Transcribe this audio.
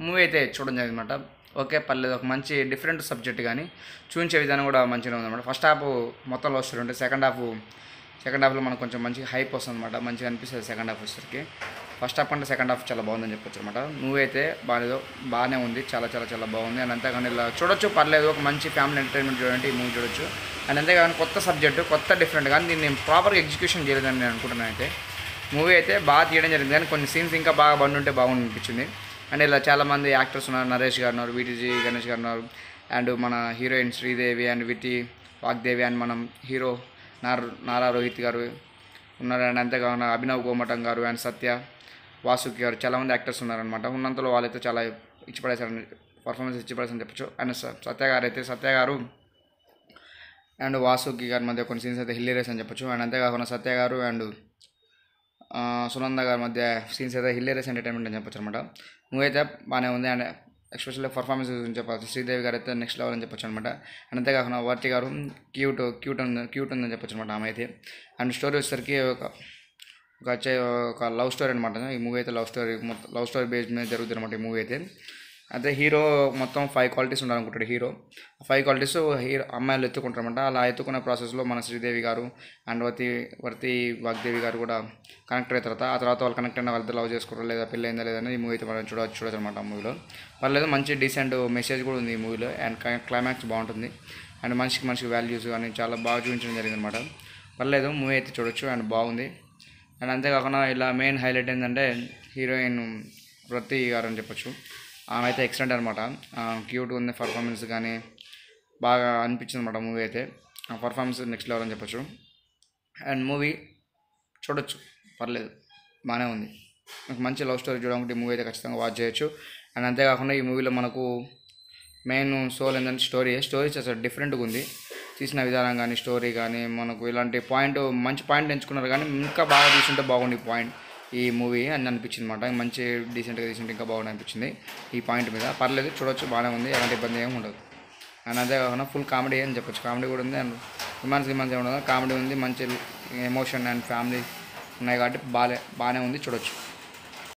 Movie అయితే చూడడం జరిగిందన్నమాట. ఓకే, పర్లేదు. ఒక మంచి డిఫరెంట్ సబ్జెక్ట్ కానీ చూపించే విధానం కూడా మంచిగా ఉందన్నమాట. ఫస్ట్ హాఫ్ మొత్తం లవ్ స్టోరీ ఉంటుంది. సెకండ్ హాఫ్లో మనకు కొంచెం మంచి హైప్ వస్తుంది అనమాట. మంచిగా అనిపిస్తుంది సెకండ్ హాఫ్ వచ్చేసరికి. ఫస్ట్ హాఫ్ అంటే సెకండ్ హాఫ్ చాలా బాగుందని చెప్పొచ్చు అనమాట. మూవీ అయితే బాగానే ఉంది, చాలా చాలా చాలా బాగుంది. అండ్ అంతేగాని ఇలా చూడొచ్చు, పర్లేదు. ఒక మంచి ఫ్యామిలీ ఎంటర్టైన్మెంట్ చూడండి ఈ మూవీ చూడొచ్చు. అండ్ అంతేగాని కొత్త సబ్జెక్టు, కొత్త డిఫరెంట్ కానీ దీన్ని ప్రాపర్గా ఎగ్జిక్యూషన్ చేయలేదని నేను అనుకుంటున్నాను. అయితే మూవీ అయితే బాగా తీయడం జరిగింది, కానీ కొన్ని సీన్స్ ఇంకా బాగా ఉంటే బాగుంది అనిపించింది. అండ్ ఇలా చాలామంది యాక్టర్స్ ఉన్నారు. నరేష్ గారు ఉన్నారు, వీటీజీ గణేష్ గారు ఉన్నారు, అండ్ మన heroine Sridevi and Vagdevi, and మనం హీరో నారా రోహిత్ గారు ఉన్నారు. అండ్ అంతేకాకుండా అభినవ్ గోమటం గారు అండ్ సత్య వాసుకి గారు, చాలామంది యాక్టర్స్ ఉన్నారనమాట. ఉన్నంతలో వాళ్ళైతే చాలా పర్ఫార్మెన్స్ ఇచ్చిపడేసారని చెప్పచ్చు. అండ్ సత్య గారు అండ్ వాసుకి గారి మధ్య కొన్ని సీన్స్ అయితే హిల్లేరియస్ అని చెప్పచ్చు. అండ్ అంతేకాకుండా సత్య గారు అండ్ సునంద గారి మధ్య సీన్స్ అయితే హిల్లేరియస్ ఎంటర్టైన్మెంట్ అని చెప్పొచ్చు అనమాట. మూవీ అయితే బాగానే ఉంది. అండ్ ఎస్పెషల్లీ పర్ఫార్మెన్స్ గురించి చెప్పచ్చు. శ్రీదేవి గారు అయితే నెక్స్ట్ లెవెల్ అని చెప్పొచ్చు అనమాట. అండ్ అంతేకాకుండా వర్తి గారు క్యూట్ ఉందని చెప్పొచ్చు అనమాట ఆమె అయితే. అండ్ స్టోరీ వచ్చేసరికి ఒక లవ్ స్టోరీ అనమాట. ఈ మూవీ అయితే లవ్ స్టోరీ బేస్డ్ మీద జరుగుతుంది అనమాట ఈ మూవీ అయితే. అయితే హీరో మొత్తం 5 క్వాలిటీస్ ఉండాలనుకుంటాడు. హీరో 5 క్వాలిటీస్ అమ్మాయిలు ఎత్తుకుంటారనమాట. అలా ఎత్తుకునే ప్రాసెస్లో మన శ్రీదేవి గారు అండ్ వర్తి వాగ్దేవి గారు కూడా కనెక్ట్ అయిన ఆ తర్వాత వాళ్ళు కనెక్ట్ అయిన వాళ్ళతో లవ్ చేసుకుంటారు లేదా పెళ్ళి అయిందా లేదని ఈ మూవీ అయితే మనం చూడొచ్చు అనమాట. ఆ మూవీలో పర్లేదు, మంచి డీసెంట్ మెసేజ్ కూడా ఉంది ఈ మూవీలో. అండ్ క్లైమాక్స్ బాగుంటుంది. అండ్ మనిషికి వాల్యూస్ కానీ చాలా బాగా చూపించడం జరిగింది అనమాట. పర్లేదు, మూవీ అయితే చూడొచ్చు అండ్ బాగుంది. అండ్ అంతేకాకుండా ఇలా మెయిన్ హైలైట్ ఏంటంటే హీరోయిన్ వర్తి గారు అని చెప్పొచ్చు. ఆమె అయితే ఎక్సలెంట్ అనమాట. క్యూట్గా ఉంది, పర్ఫార్మెన్స్ కానీ బాగా అనిపించింది అనమాట మూవీ అయితే. ఆ పర్ఫార్మెన్స్ నెక్స్ట్ లెవెల్ అని చెప్పొచ్చు. అండ్ మూవీ చూడొచ్చు, పర్లేదు, బాగానే ఉంది. నాకు మంచి లవ్ స్టోరీ చూడాలంటే ఈ మూవీ అయితే ఖచ్చితంగా వాచ్ చేయొచ్చు. అండ్ అంతేకాకుండా ఈ మూవీలో మనకు మెయిన్ సోల్ ఏంటంటే స్టోరీ అసలు డిఫరెంట్గా ఉంది. తీసిన విధానం కానీ స్టోరీ కానీ మనకు ఇలాంటి మంచి పాయింట్ ఎంచుకున్నారు. కానీ ఇంకా బాగా తీసుంటే బాగుంది ఈ మూవీ అని అనిపించింది అనమాట. మంచి డీసెంట్గా తీసుంటే ఇంకా బాగుంది అనిపించింది ఈ పాయింట్ మీద. పర్లేదు, చూడొచ్చు, బాగానే ఉంది, ఎలాంటి ఇబ్బంది ఏమి ఉండదు. అండ్ అంతేకాకుండా ఫుల్ కామెడీ అని చెప్పొచ్చు. కామెడీ కూడా ఉంది. అండ్ రిమాన్స్ ఏమి ఉండదు, కామెడీ ఉంది, మంచి ఎమోషన్ అండ్ ఫ్యామిలీ ఉన్నాయి కాబట్టి బాగానే ఉంది, చూడొచ్చు.